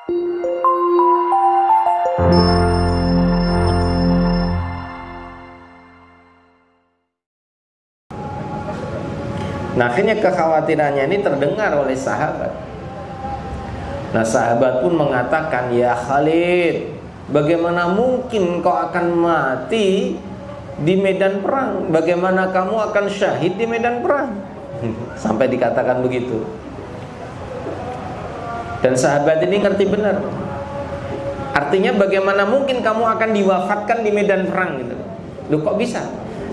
Nah, akhirnya kekhawatirannya ini terdengar oleh sahabat. Nah, sahabat pun mengatakan, "Ya Khalid, bagaimana mungkin kau akan mati di medan perang? Bagaimana kamu akan syahid di medan perang?" Sampai dikatakan begitu. Dan sahabat ini ngerti benar. Artinya bagaimana mungkin kamu akan diwafatkan di medan perang gitu. Loh, kok bisa?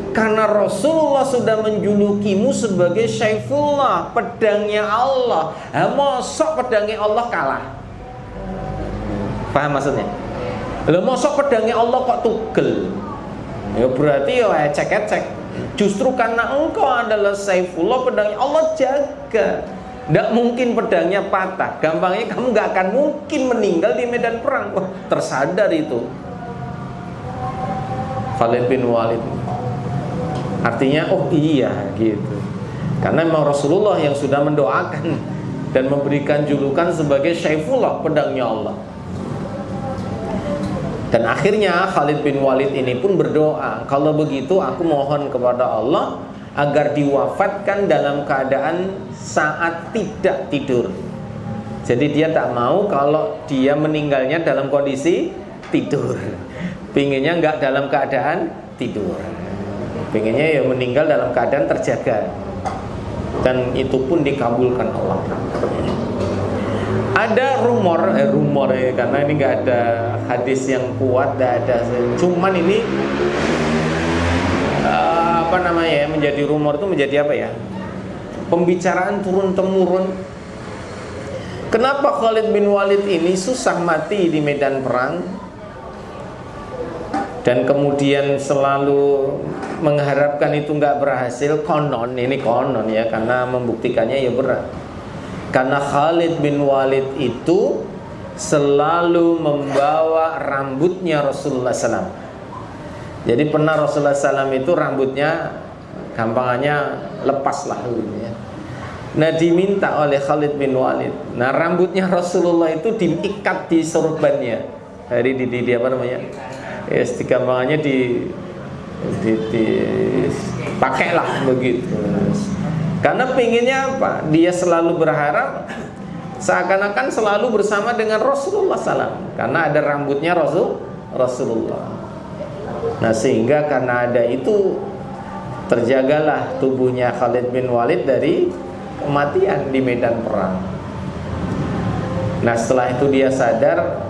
Karena Rasulullah sudah menjulukimu sebagai Syaifullah, pedangnya Allah. Mosok pedangnya Allah kalah? Paham maksudnya? Loh, mosok pedangnya Allah kok tugel? Ya berarti ya ecek-ecek. Justru karena engkau adalah Syaifullah, pedangnya Allah jaga. Tidak mungkin pedangnya patah. Gampangnya kamu gak akan mungkin meninggal di medan perang. Wah, tersadar itu Khalid bin Walid. Artinya, oh iya gitu. Karena memang Rasulullah yang sudah mendoakan dan memberikan julukan sebagai Syaifullah, pedangnya Allah. Dan akhirnya Khalid bin Walid ini pun berdoa, kalau begitu aku mohon kepada Allah agar diwafatkan dalam keadaan saat tidak tidur. Jadi dia tak mau kalau dia meninggalnya dalam kondisi tidur. Pinginnya enggak dalam keadaan tidur. Pengennya ya meninggal dalam keadaan terjaga. Dan itu pun dikabulkan Allah. Ada rumor ya, karena ini nggak ada hadis yang kuat, nggak ada. Cuman ini menjadi rumor itu menjadi apa ya? Pembicaraan turun temurun. Kenapa Khalid bin Walid ini susah mati di medan perang? Dan kemudian selalu mengharapkan itu nggak berhasil. Konon, ini konon ya, karena membuktikannya ya berat. Karena Khalid bin Walid itu selalu membawa rambutnya Rasulullah SAW. Jadi pernah Rasulullah SAW itu rambutnya gampangannya lepas lah ya. Nah, diminta oleh Khalid bin Walid. Nah, rambutnya Rasulullah itu diikat di sorbannya. Di apa namanya? Ya, gampangannya pakailah begitu. Karena pinginnya apa? Dia selalu berharap seakan-akan selalu bersama dengan Rasulullah SAW. Karena ada rambutnya Rasulullah. Nah, sehingga karena ada itu terjagalah tubuhnya Khalid bin Walid dari kematian di medan perang. Nah, setelah itu dia sadar,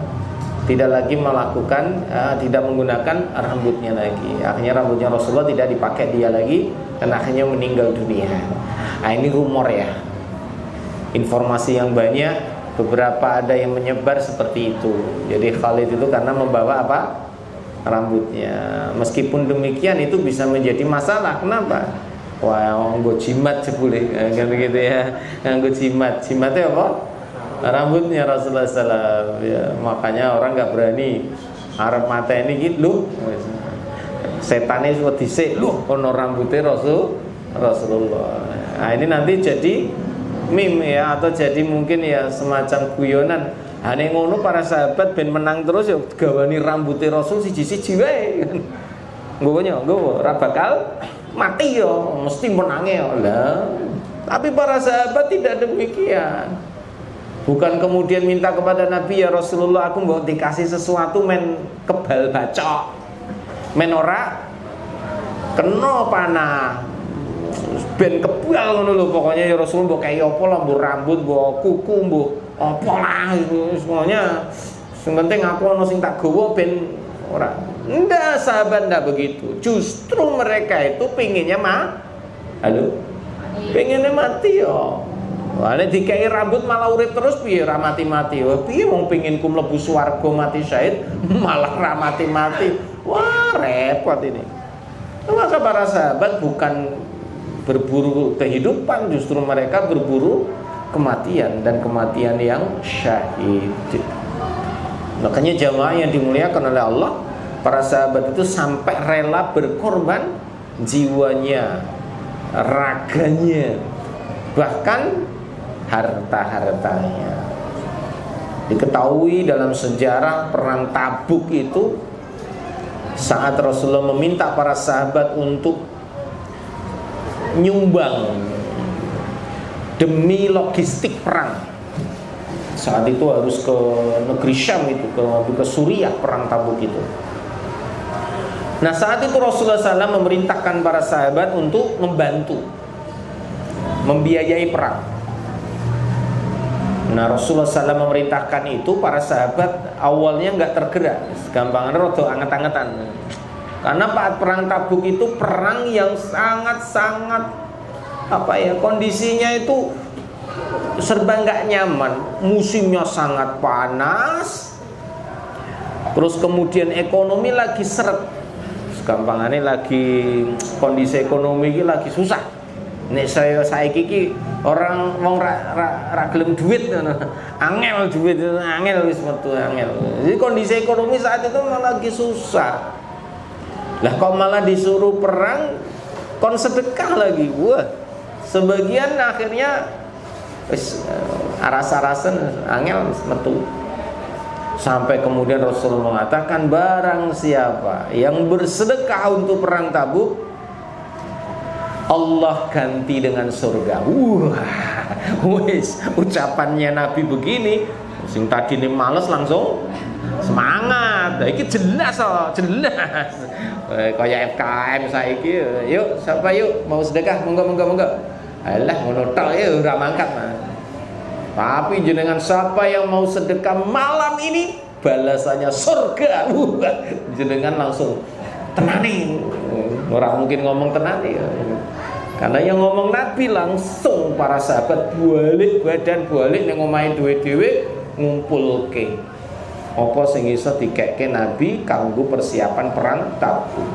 tidak lagi melakukan, tidak menggunakan rambutnya lagi. Akhirnya rambutnya Rasulullah tidak dipakai dia lagi, dan akhirnya meninggal dunia. Nah, ini rumor ya, informasi yang banyak. Beberapa ada yang menyebar seperti itu. Jadi Khalid itu karena membawa apa? Rambutnya. Meskipun demikian itu bisa menjadi masalah. Kenapa? Wah, nganggo jimat jebule, kan gitu ya. Nganggo jimat. Jimatnya apa? Rambutnya Rasulullah SAW ya, makanya orang nggak berani arep mata ini gitu. Setannya sudah disik loh, ono rambutnya Rasulullah. Nah, ini nanti jadi meme ya, atau jadi mungkin ya semacam guyonan. Hane ngono para sahabat ben menang terus ya gawani rambutnya Rasul siji-siji wae. Nggowo ora bakal mati ya, mesti menangnya lah. Tapi para sahabat tidak demikian. Bukan kemudian minta kepada Nabi, ya Rasulullah aku mau dikasih sesuatu men kebal bacok, men ora kena panah, ben kebal ngono lho. Pokoknya ya Rasulullah mbok kaya apa lah, mbok rambut, mbok kuku, mbok apa lah itu semuanya. Sing penting aku ono sing tak gowo ben ora. Enggak, sahabat enggak begitu. Justru mereka itu pinginnya pinginnya mati ya. Wah, nek dikai rambut malah urip terus piye ra mati-mati. Wah, piye wong penginku mlebu swarga mati syahid malah ra mati-mati. Wah, repot ini. Maka para sahabat bukan berburu kehidupan, justru mereka berburu kematian, dan kematian yang syahid. Makanya jamaah yang dimuliakan oleh Allah, para sahabat itu sampai rela berkorban jiwanya, raganya, bahkan harta-hartanya. Diketahui dalam sejarah perang Tabuk itu, saat Rasulullah meminta para sahabat untuk nyumbang demi logistik perang. Saat itu harus ke negeri Syam itu, ke Suriah perang Tabuk itu. Nah, saat itu Rasulullah SAW memerintahkan para sahabat untuk membantu membiayai perang. Nah, Rasulullah SAW memerintahkan itu, para sahabat awalnya nggak tergerak, gampangan rodo anget-angetan. Karena perang Tabuk itu perang yang sangat-sangat kondisinya itu serba nggak nyaman, musimnya sangat panas, terus kemudian ekonomi lagi seret. Gampangannya lagi kondisi ekonomi ini lagi susah. Nek saya iki orang mau ra gelem duit, angel duit, angel wis metu angel. Jadi kondisi ekonomi saat itu malah lagi susah. Lah kok malah disuruh perang, kon sedekah lagi. Wah, sebagian akhirnya wis aras-arasen angel wis metu. Sampai kemudian Rasulullah mengatakan, barang siapa yang bersedekah untuk perang Tabuk, Allah ganti dengan surga. Wis ucapannya Nabi begini, sing tadi ini males langsung semangat. Nah, ini jelas jelas. Kayak FKM saiki, yuk siapa yuk mau sedekah, monggo. Alah ngono tok ya ora mangkat mah. Tapi jenengan siapa yang mau sedekah malam ini, balasannya surga. Jenengan langsung tenani. Orang mungkin ngomong tenani, karena yang ngomong Nabi langsung para sahabat balik badan balik yang ngomain dhewe-dhewe ngumpulke apa sing iso dikekke Nabi kanggo persiapan perang Tabuk.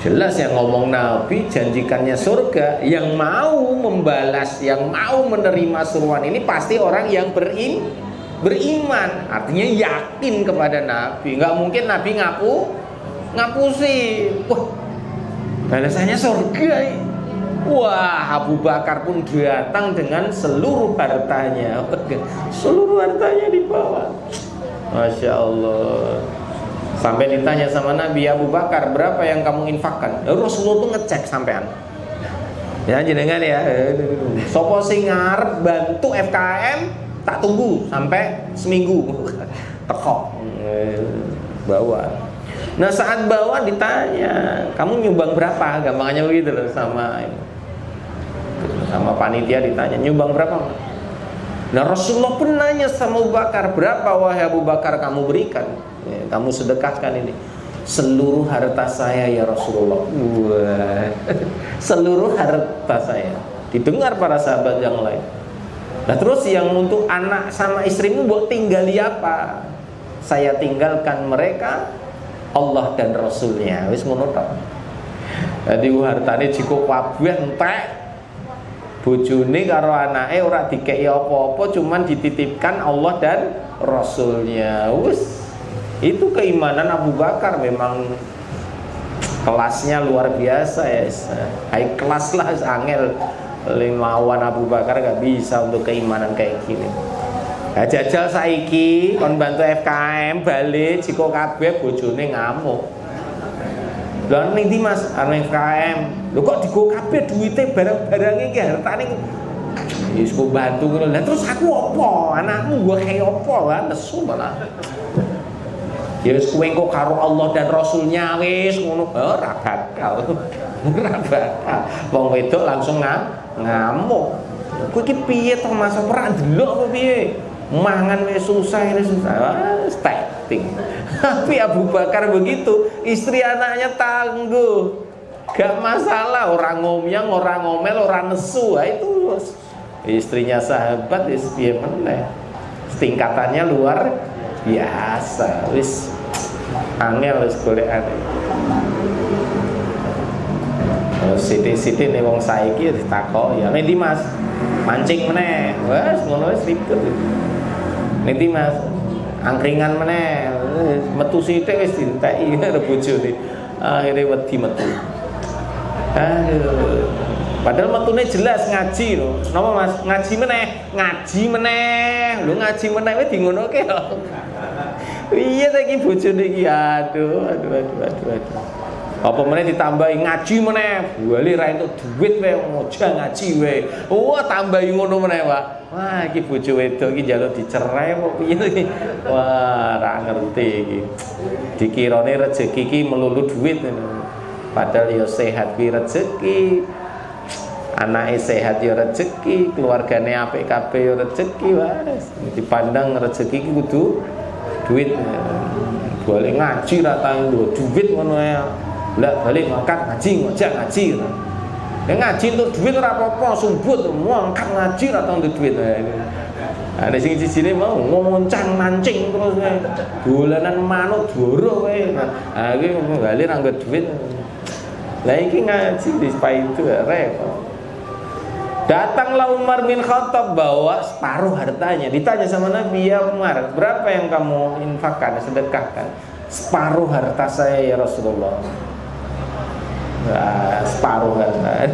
Jelas yang ngomong Nabi janjikannya surga. Yang mau membalas, yang mau menerima suruhan ini pasti orang yang beriman. Artinya yakin kepada Nabi. Nggak mungkin Nabi ngapusi. Wah, balasannya surga. Wah, Abu Bakar pun datang dengan seluruh hartanya. Seluruh hartanya dibawa. Masya Allah. Sampai ditanya sama Nabi, Abu Bakar, berapa yang kamu infakkan? Rasulullah tuh ngecek sampean. Ya jenengan ya. Sopo sing ngarep bantu FKM, tak tunggu sampai seminggu. Tekok. Bawa. Nah, saat bawa ditanya, kamu nyumbang berapa? Gampangannya begitu loh, sama panitia ditanya, nyumbang berapa? Nah, Rasulullah pun nanya sama Abu Bakar, berapa wahai Abu Bakar kamu berikan? Ya, kamu sedekahkan ini. Seluruh harta saya ya Rasulullah. Wah. Seluruh harta saya. Didengar para sahabat yang lain. Nah, terus yang untuk anak sama istrimu buat tinggali apa? Saya tinggalkan mereka, Allah dan Rasulnya. Wis ngono tok. Jadi hartane jiko kabeh entek. Bojone karo anake ora dikeki apa-apa, cuman dititipkan Allah dan Rasulnya. Wis. Itu keimanan Abu Bakar memang kelasnya luar biasa ya. High kelas lah, angel lawan Abu Bakar gak bisa untuk keimanan kayak gini. Nah, jajal saiki kon bantu FKM balik jiko kabeh bojone ngamuk. Lah ning ndi Mas, ana FKM. Lho kok digo kabeh duwite barang-barang iki hartane. Wis ku bantu ngono. Lah terus aku apa? Anakmu gua kaya apa lah nesu malah. Ya wis kowe engko karo Allah dan Rasulnya wis ngono. Ora bakal. Ora bakal. Wong wedok langsung ngamuk. Kowe iki piye to Mas? Ora ndelok apa piye? Mangan wis susah ini susah. Starting. Tapi Abu Bakar begitu, istri anaknya tangguh. Gak masalah, orang ngomyang, orang ngomel, orang nesu. Itu istrinya sahabat wis piye meneh. Tingkatannya luar biasa. Wis angel wis golekane. Sithik-sithik nek wong saiki ditakok, ya nek ndi Mas? Mancing meneh. Wes ngono wis ribet. Nek ndi Mas? Angkringan meneh. Metu sithik wis diteki karo bojone. Akhire wedi metu. Aduh. Padahal metune jelas ngaji lho. Napa Mas? Ngaji meneh. Ngaji meneh. Lho ngaji meneh wis di ngonoke lho. Iya saiki bojone iki aduh. Apa meneh ditambahi ngaji meneh. Bali ra entuk duit wae ngoja ngaji wae. Wah tambahi ngono meneh, Pak. Wah iki bojo wedok iki njaluk dicerai apa piye iki. Wah ra ngerti iki. Dikirane rezeki iki melulu duit. Padahal ya sehat ki rezeki. Anake sehat ya rezeki, keluargane apik kabeh ya rezeki wis. Dipandang rezeki ki kudu duit. Boleh ngaji ra tanggo duit ngono ae. Lah balik ngangkat ngaji ngojak ngaji. Ya ngaji untuk duit ora apa-apa, sumbut ngangkat ngaji ra tanggo duit. Ada sing sijine mau ngoncang mancing terus dolanan manuk doro wae. Ah iki bali ra nggo duit. Lah iki ngaji dispai itu repot. Datanglah Umar bin Khattab bawa separuh hartanya. Ditanya sama Nabi, ya Umar, berapa yang kamu infakkan, sedekahkan? Separuh harta saya ya Rasulullah. Nah, separuh harta.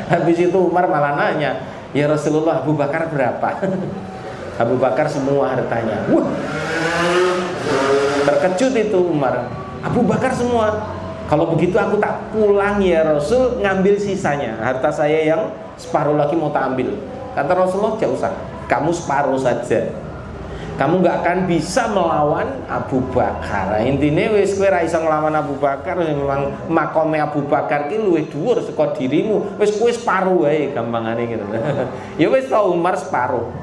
Habis itu Umar malah nanya, ya Rasulullah, Abu Bakar berapa? Abu Bakar semua hartanya. Wah, terkejut itu Umar. Abu Bakar semua. Kalau begitu aku tak pulang ya Rasul, ngambil sisanya. Harta saya yang separuh lagi mau tak ambil. Kata Rasulullah, jangan usah, kamu separuh saja. Kamu gak akan bisa melawan Abu Bakar. Intinya wis kowe ra iso nglawan Abu Bakar, memang makome Abu Bakar ki luwih dhuwur saka dirimu. Wis kowe separuh wae gampangane gitu. Ya wis tau Umar separuh.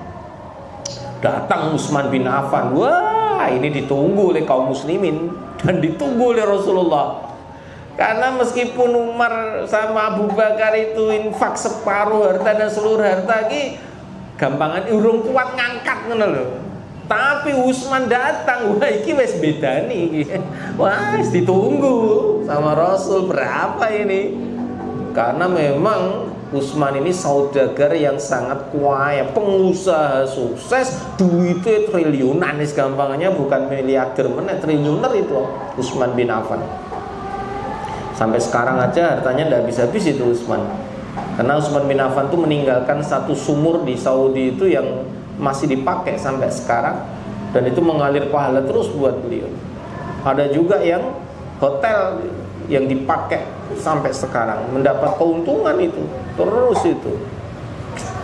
Datang Utsman bin Affan. Wah, ini ditunggu oleh kaum muslimin dan ditunggu oleh Rasulullah. Karena meskipun Umar sama Abu Bakar itu infak separuh harta dan seluruh harta ki gampangan urung kuat ngangkat ngono lho. Tapi Utsman datang, wah iki wis bedani iki. Wah, wis ditunggu sama Rasul berapa ini? Karena memang Utsman ini saudagar yang sangat kaya, pengusaha sukses, duitnya triliunan nih gampangannya, bukan miliarder meneh, triliuner itu Utsman bin Affan. Sampai sekarang aja hartanya tidak habis-habis itu Utsman. Karena Utsman bin Affan itu meninggalkan satu sumur di Saudi itu yang masih dipakai sampai sekarang, dan itu mengalir pahala terus buat beliau. Ada juga yang hotel yang dipakai sampai sekarang, mendapat keuntungan itu terus itu.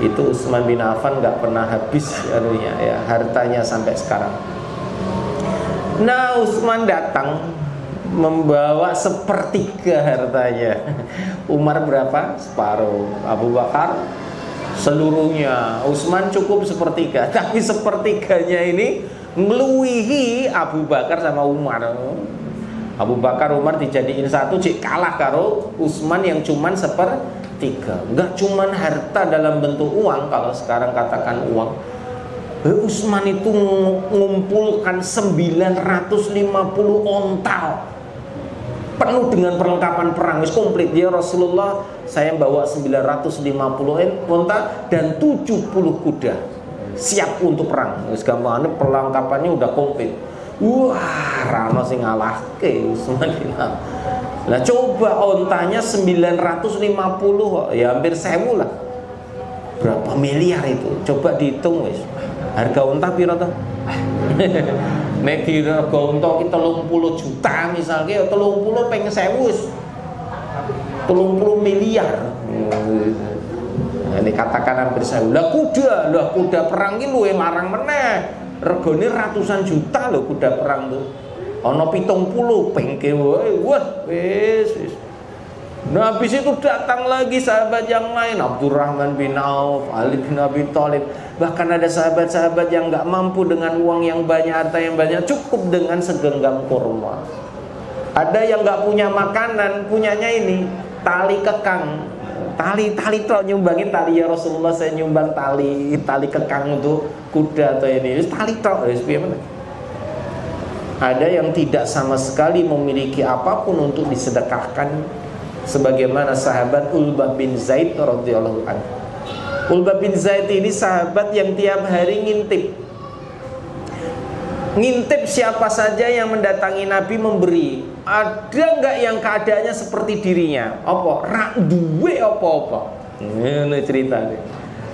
Itu Utsman bin Affan nggak pernah habis ya hartanya sampai sekarang. Nah Utsman datang membawa sepertiga hartanya. Umar berapa? Separuh. Abu Bakar seluruhnya. Utsman cukup sepertiga. Tapi sepertiganya ini ngeluihi Abu Bakar sama Umar. Abu Bakar Umar dijadiin satu, cik kalah karo Utsman yang cuman sepertiga. Enggak cuman harta dalam bentuk uang, kalau sekarang katakan uang. Utsman itu mengumpulkan 950 ontal penuh dengan perlengkapan perang, wis komplit. Ya Rasulullah, saya bawa 950 onta dan 70 kuda siap untuk perang. Wis gampangane perlengkapannya udah komplit. Wah, rano sing ngalahke Utsman bin Affan. Lah coba ontanya 950 ya hampir 1000 lah. Berapa miliar itu? Coba dihitung wis. Harga onta piro to? Nek harga unta ki 30 juta misalnya, 30 peng 1000 wis 30 miliar. Nah, ini katakan hampir 1000. Lah kuda perang ki luwih larang meneh. Regane ratusan juta lho kuda perang tuh. Ana 70 pengke wae. Wah, wis. Nah, habis itu datang lagi sahabat yang lain, Abdurrahman bin Auf, Ali bin Abi Thalib. Bahkan ada sahabat-sahabat yang nggak mampu dengan uang yang banyak, harta yang banyak, cukup dengan segenggam kurma. Ada yang nggak punya makanan, punyanya ini tali kekang, tali tok nyumbangin tali, ya Rasulullah saya nyumbang tali kekang untuk kuda atau ini, tali tok. Ada yang tidak sama sekali memiliki apapun untuk disedekahkan. Sebagaimana sahabat Ulbah bin Zaid radhiyallahu anhu. Ulbah bin Zaid ini sahabat yang tiap hari ngintip siapa saja yang mendatangi Nabi memberi. Ada nggak yang keadaannya seperti dirinya? Apa? Rak duwe apa-apa. Ini cerita nih.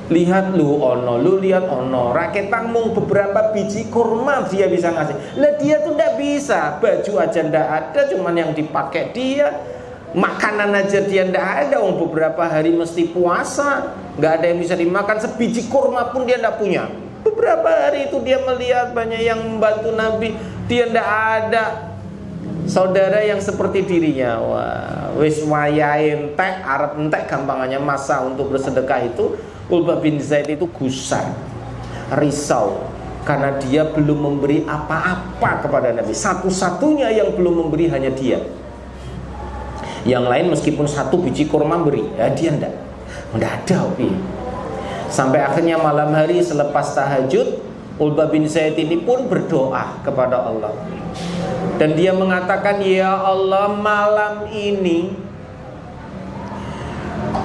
Lihat lu ono, lu lihat ono. Rakyat mung beberapa biji kurma dia bisa ngasih. Lah dia tuh ndak bisa. Baju aja ndak ada, cuman yang dipakai dia. Makanan aja dia ndak ada. Beberapa hari mesti puasa, nggak ada yang bisa dimakan. Sebiji kurma pun dia ndak punya. Beberapa hari itu dia melihat banyak yang membantu Nabi, dia ndak ada saudara yang seperti dirinya. Wah, wis wayahe entek, arep entek gampangannya masa untuk bersedekah itu. Ulbah bin Zaid itu gusar, risau, karena dia belum memberi apa-apa kepada Nabi. Satu-satunya yang belum memberi hanya dia. Yang lain meskipun satu biji kurma beri, ya dia ndak ada. Sampai akhirnya malam hari selepas tahajud, Ulbah bin Zaid ini pun berdoa kepada Allah. Dan dia mengatakan, ya Allah, malam ini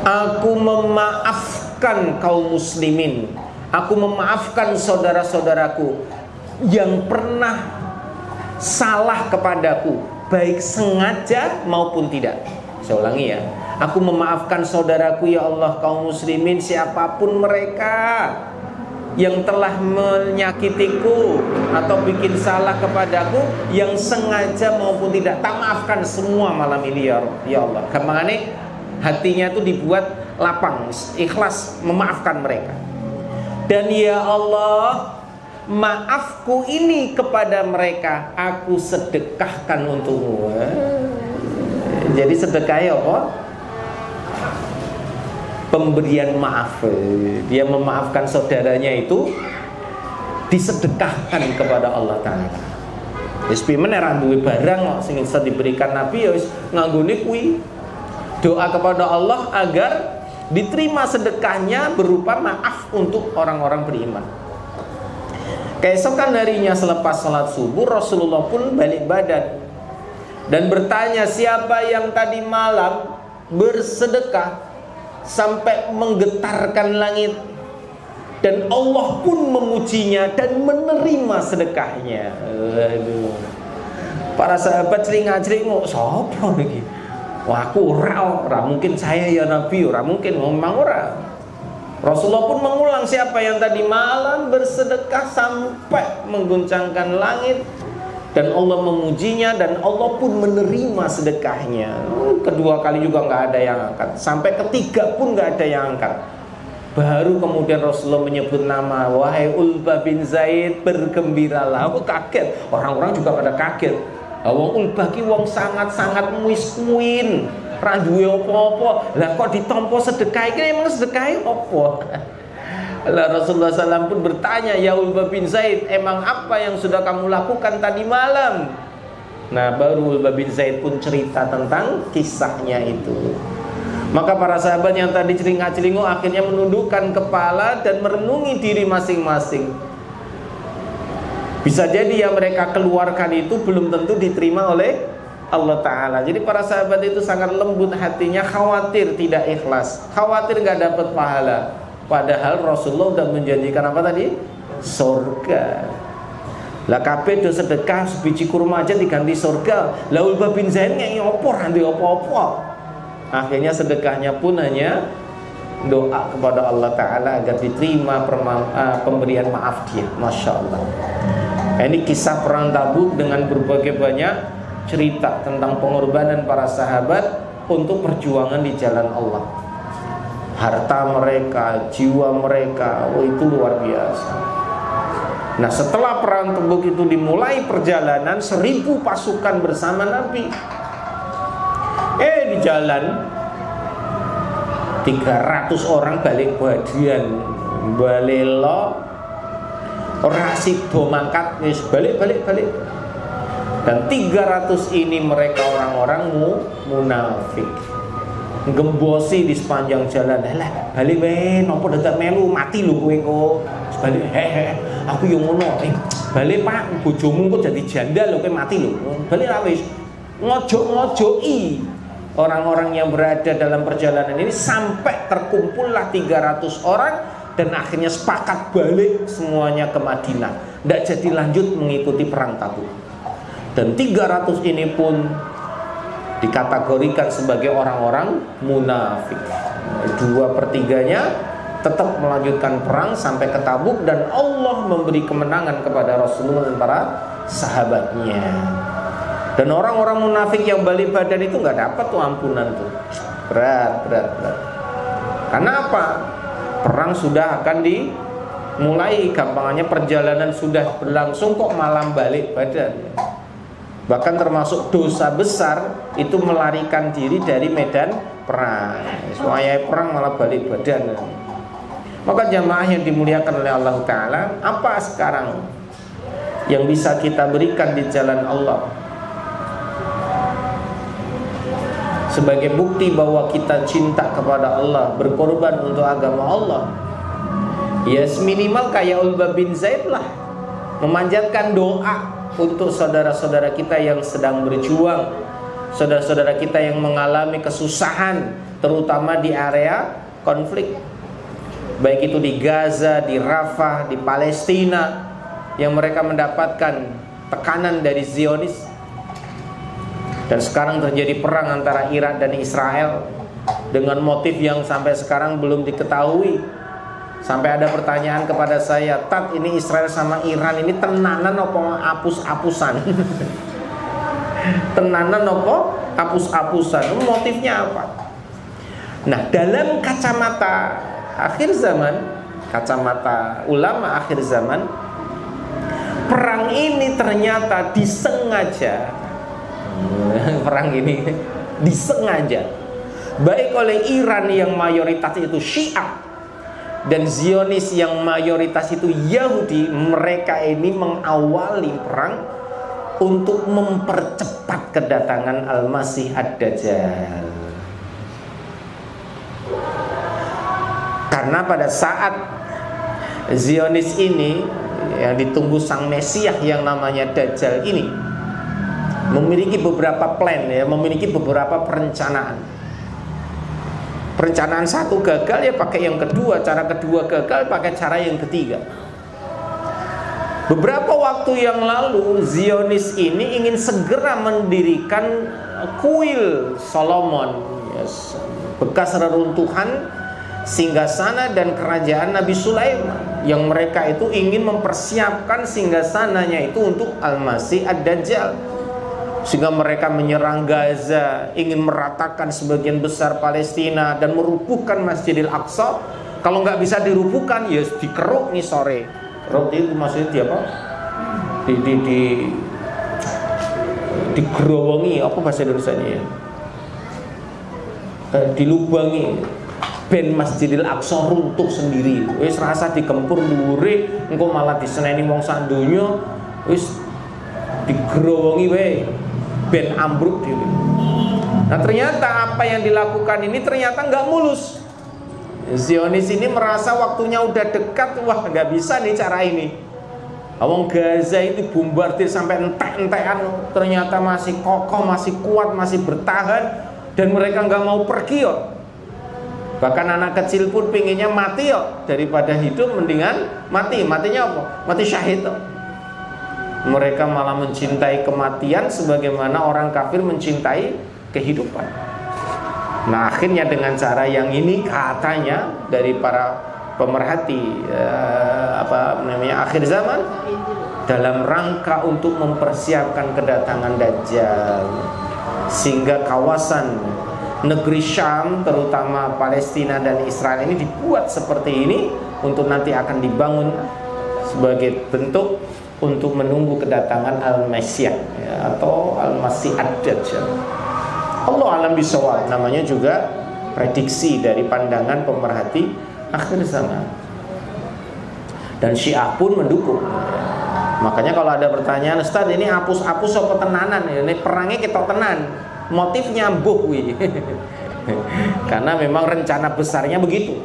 aku memaafkan kaum muslimin. Aku memaafkan saudara-saudaraku yang pernah salah kepadaku, baik sengaja maupun tidak. Saya ulangi ya. Aku memaafkan saudaraku ya Allah, kaum muslimin siapapun mereka yang telah menyakitiku atau bikin salah kepadaku, yang sengaja maupun tidak, tak maafkan semua malam ini ya Allah. Gampangane hatinya itu dibuat lapang, ikhlas memaafkan mereka. Dan ya Allah, maafku ini kepada mereka aku sedekahkan untukmu. Jadi sedekahnya apa? Pemberian maaf. Dia memaafkan saudaranya itu disedekahkan kepada Allah Ta'ala. Wis pimen ora duwe barang kok sing bisa diberikan Nabi, ya wis nganggone kuwi. Doa kepada Allah agar diterima sedekahnya berupa maaf untuk orang-orang beriman. Keesokan harinya selepas salat subuh, Rasulullah pun balik badan dan bertanya, siapa yang tadi malam bersedekah sampai menggetarkan langit, dan Allah pun memujinya dan menerima sedekahnya. Aduh. Para sahabat celingak-celinguk, sapa iki? Wah, aku ora mungkin saya ya Nabi, ora mungkin, memang ora. Rasulullah pun mengulang, siapa yang tadi malam bersedekah sampai mengguncangkan langit dan Allah memujinya dan Allah pun menerima sedekahnya. Kedua kali juga nggak ada yang angkat, sampai ketiga pun nggak ada yang angkat. Baru kemudian Rasulullah menyebut nama, wahai Ulbah bin Zaid, bergembiralah. Aku kaget, orang-orang juga pada kaget. Wong Ulbah ki wong sangat-sangat miskin, ra duwe apa-apa. Lah kok ditampa sedekah iki, emang sedekah apa? Lah Rasulullah SAW pun bertanya, ya Ulbah bin Zaid, emang apa yang sudah kamu lakukan tadi malam? Nah, baru Ulbah bin Zaid pun cerita tentang kisahnya itu. Maka para sahabat yang tadi celingak-celinguk akhirnya menundukkan kepala dan merenungi diri masing-masing. Bisa jadi yang mereka keluarkan itu belum tentu diterima oleh Allah Ta'ala. Jadi para sahabat itu sangat lembut hatinya, khawatir tidak ikhlas, khawatir gak dapat pahala. Padahal Rasulullah sudah menjanjikan apa tadi? Surga. Lah kabeh do sedekah sebiji kurma aja diganti surga. Lah Ulbah bin Zaid ngeki opor nanti apa-apa. Akhirnya sedekahnya pun hanya doa kepada Allah Ta'ala agar diterima pemberian maaf dia. Masya Allah. Ini kisah perang Tabuk dengan berbagai banyak cerita tentang pengorbanan para sahabat untuk perjuangan di jalan Allah. Harta mereka, jiwa mereka, itu luar biasa. Nah, setelah perang Tabuk itu dimulai perjalanan, 1000 pasukan bersama Nabi. Di jalan 300 orang balik badan, balik lo, ora sido mangkat, wis balik. Dan 300 ini mereka orang-orang munafik, gembosi di sepanjang jalan. Lah balik wae, nopo dadak melu, mati lho kowe kok. Balik, aku yo ngono. Balik Pak, bojomu kok jadi janda lho, kowe mati lho. Balik ra wis. Ngojok-ngojoki orang-orang yang berada dalam perjalanan ini sampai terkumpullah 300 orang dan akhirnya sepakat balik semuanya ke Madinah. Tidak jadi lanjut mengikuti perang Tabuk. Dan 300 ini pun dikategorikan sebagai orang-orang munafik. 2/3-nya tetap melanjutkan perang sampai ke Tabuk, dan Allah memberi kemenangan kepada Rasulullah dan para sahabatnya. Dan orang-orang munafik yang balik badan itu nggak dapat tuh ampunan tuh, berat. Karena apa? Perang sudah akan dimulai, gampangannya perjalanan sudah berlangsung kok malam balik badan. Bahkan termasuk dosa besar itu melarikan diri dari medan perang. Soalnya perang malah balik badan. Maka jamaah yang dimuliakan oleh Allah Ta'ala, apa sekarang yang bisa kita berikan di jalan Allah sebagai bukti bahwa kita cinta kepada Allah, berkorban untuk agama Allah? Ya minimal kayak Ulbah bin Zaid lah, memanjatkan doa untuk saudara-saudara kita yang sedang berjuang, saudara-saudara kita yang mengalami kesusahan, terutama di area konflik, baik itu di Gaza, di Rafah, di Palestina, yang mereka mendapatkan tekanan dari Zionis. Dan sekarang terjadi perang antara Irak dan Israel dengan motif yang sampai sekarang belum diketahui. Sampai ada pertanyaan kepada saya, "Tat, ini Israel sama Iran ini tenanan apa apus-apusan?" Tenanan apa apus-apusan? Motifnya apa? Nah, dalam kacamata akhir zaman, kacamata ulama akhir zaman, perang ini ternyata disengaja. Perang ini disengaja baik oleh Iran yang mayoritas itu Syiah dan Zionis yang mayoritas itu Yahudi. Mereka ini mengawali perang untuk mempercepat kedatangan Al-Masih Ad-Dajjal. Karena pada saat Zionis ini yang ditunggu sang Mesias yang namanya Dajjal ini memiliki beberapa plan, ya, memiliki beberapa perencanaan. Perencanaan satu gagal, ya pakai yang kedua. Cara kedua gagal, pakai cara yang ketiga. Beberapa waktu yang lalu Zionis ini ingin segera mendirikan kuil Solomon, yes, bekas reruntuhan singgasana dan kerajaan Nabi Sulaiman, yang mereka itu ingin mempersiapkan singgasananya itu untuk Al-Masih Ad-Dajjal. Sehingga mereka menyerang Gaza, ingin meratakan sebagian besar Palestina dan merubuhkan Masjidil Aqsa. Kalau nggak bisa dirubuhkan, ya dikeruk nih sore. Keruk itu maksudnya di apa? Digerowongi, apa bahasa Indonesianya ya? Dilubangi. Ben Masjidil Aqsa runtuh sendiri. Wis rasa digempur dhuwure, engko malah diseneni wong sak donya, wis digerowongi wae. Ben ambruk diri. Nah, ternyata apa yang dilakukan ini ternyata nggak mulus. Zionis ini merasa waktunya udah dekat, wah nggak bisa nih cara ini. Wong Gaza itu bombardir sampai entek-entekan, ternyata masih kokoh, masih kuat, masih bertahan, dan mereka nggak mau pergi yo. Bahkan anak kecil pun pinginnya mati yo, daripada hidup mendingan mati. Matinya apa? Mati syahid yo. Mereka malah mencintai kematian sebagaimana orang kafir mencintai kehidupan. Nah, akhirnya dengan cara yang ini katanya dari para pemerhati akhir zaman, dalam rangka untuk mempersiapkan kedatangan Dajjal, sehingga kawasan negeri Syam, terutama Palestina dan Israel ini dibuat seperti ini untuk nanti akan dibangun sebagai bentuk untuk menunggu kedatangan Al-Masih, ya, atau Al-Masih Ad-Dajjal. Allah alam bisawab, namanya juga prediksi dari pandangan pemerhati akhir zaman. Dan Syiah pun mendukung. Makanya kalau ada pertanyaan, Ustaz ini hapus-hapus apa tenanan? Ini perangnya kita tenan. Motifnya mbuh wi. Karena memang rencana besarnya begitu.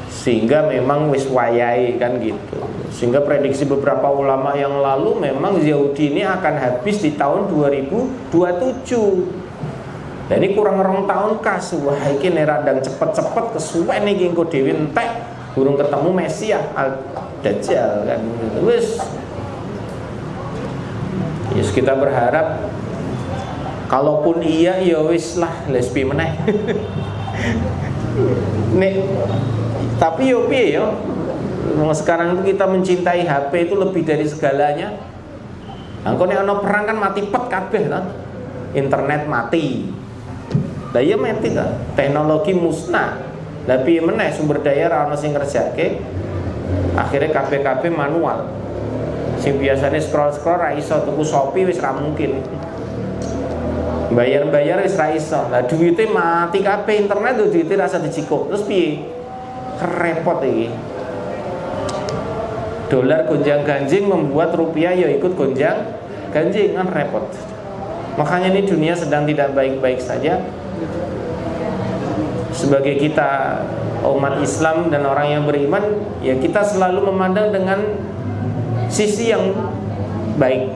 Sehingga memang wis wayai kan gitu. Sehingga prediksi beberapa ulama yang lalu memang Yahudi ini akan habis di tahun 2027. Dan ini kurang rong tahun kas. Wah iki neradang cepet-cepet kesuwen iki engko dhewe entek burung ketemu Mesias Al-Dajjal kan. Wis. Yes, kita berharap Kalaupun iya ya wis lah lesbi meneh. Nek tapi yo piye yo? Sekarang itu kita mencintai HP itu lebih dari segalanya. Engko nek ana perang kan mati pet kabeh kan. Internet mati. Lah iya mati kan. Teknologi musnah. Lah piye meneh sumber daya ra ono sing ngerjake. Akhirnya kabeh manual. Sing biasanya scroll ra iso tuku Shopee wis ra mungkin. Bayar wis ra iso. Lah duwite mati kabeh, internet tuh duwite rasa dicikup. Terus piye? Repot iki. Dolar gonjang-ganjing membuat rupiah ya ikut gonjang-ganjing, kan repot. Makanya ini dunia sedang tidak baik-baik saja. Sebagai kita umat Islam dan orang yang beriman, ya kita selalu memandang dengan sisi yang baik,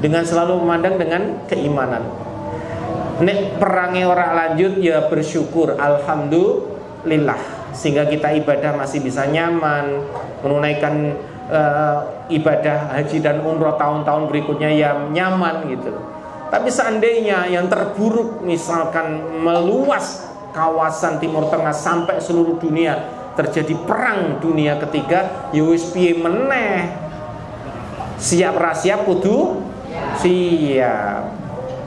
dengan selalu memandang dengan keimanan. Nek perangnya orang lanjut ya bersyukur, alhamdulillah, sehingga kita ibadah masih bisa nyaman, menunaikan ibadah haji dan umroh tahun-tahun berikutnya yang nyaman gitu. Tapi seandainya yang terburuk misalkan meluas kawasan Timur Tengah sampai seluruh dunia, terjadi perang dunia ketiga, ya wis piye meneh? Siap ra siap kudu siap.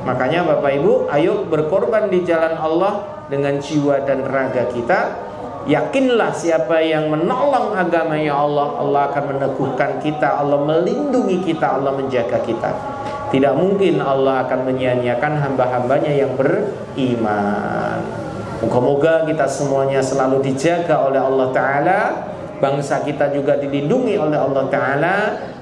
Makanya Bapak Ibu, ayo berkorban di jalan Allah dengan jiwa dan raga kita. Yakinlah siapa yang menolong agamanya Allah, Allah akan meneguhkan kita, Allah melindungi kita, Allah menjaga kita. Tidak mungkin Allah akan menyia-nyiakan hamba-hambanya yang beriman. Moga-moga kita semuanya selalu dijaga oleh Allah Ta'ala, bangsa kita juga dilindungi oleh Allah Ta'ala,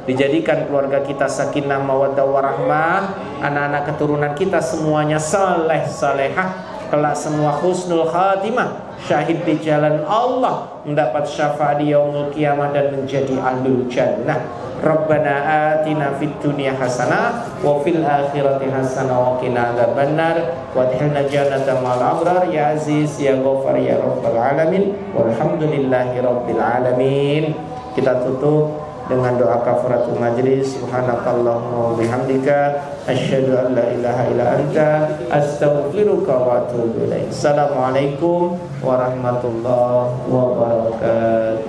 dijadikan keluarga kita sakinah mawaddah warahmah, anak-anak keturunan kita semuanya saleh salehah, kelak semua husnul khatimah, syahid di jalan Allah, mendapat syafaat di yaumul qiyamah dan menjadi ahlul jannah. Rabbana atina fid dunya hasanah wa fil akhirati hasanah wa qina adzabannar wa adkhilna jannata ma'al abrar ya aziz ya ghafar ya rabbal alamin walhamdulillahi rabbil alamin. Kita tutup dengan doa kafaratul majlis. Subhanakallahumma wa bihamdika asyhadu an la ilaha illa anta astaghfiruka wa atubu ilaik. Assalamualaikum warahmatullahi wabarakatuh.